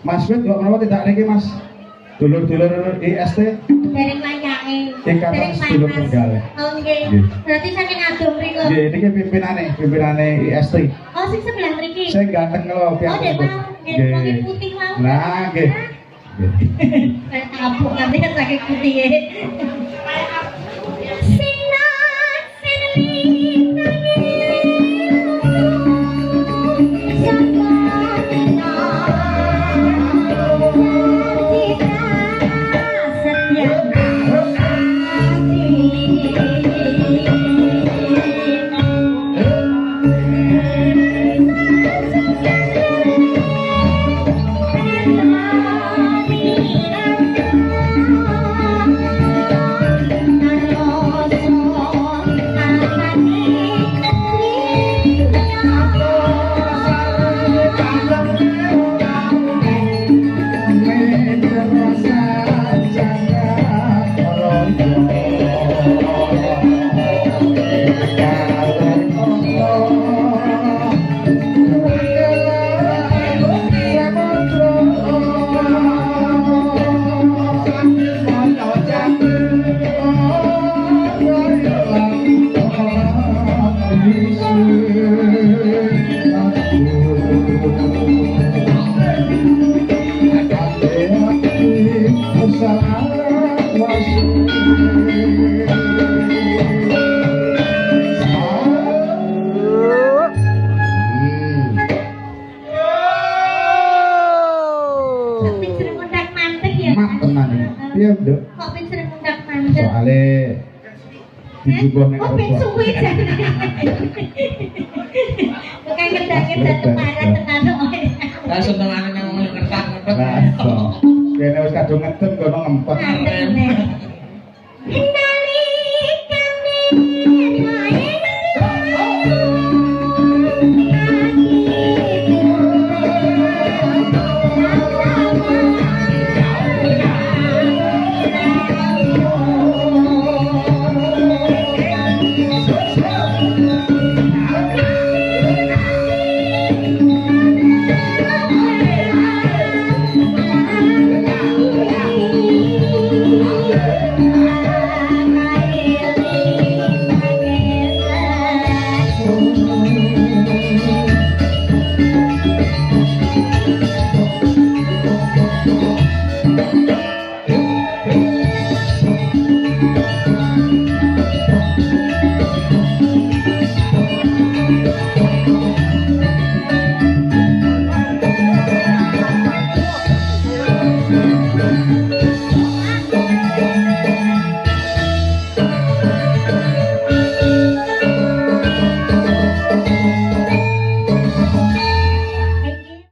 Mas Wid kok kenapa tidak niki Mas? Dulur-dulur IST dereng layake. Ikatan sedulur tunggal. Oh nggih. Berarti saking adom mriku. Nggih, niki pimpinane IST. Oh sing sebelah mriki. Sing ganteng lho Oh dek mau. Nggih, putih mau. Nah, nggih. Saya tabuk nanti saking putih ya. Iya, Dok. Kok pin sering ngundang mandek? Soale dijugo ning Oh, pin suwi jane. Bukan ngedak-ngedak kemarin tenan kok. Lah senengane nang ngomong ngertak-ngertak. Lah, kene wis kadung ngedem kono ngempet. Nah,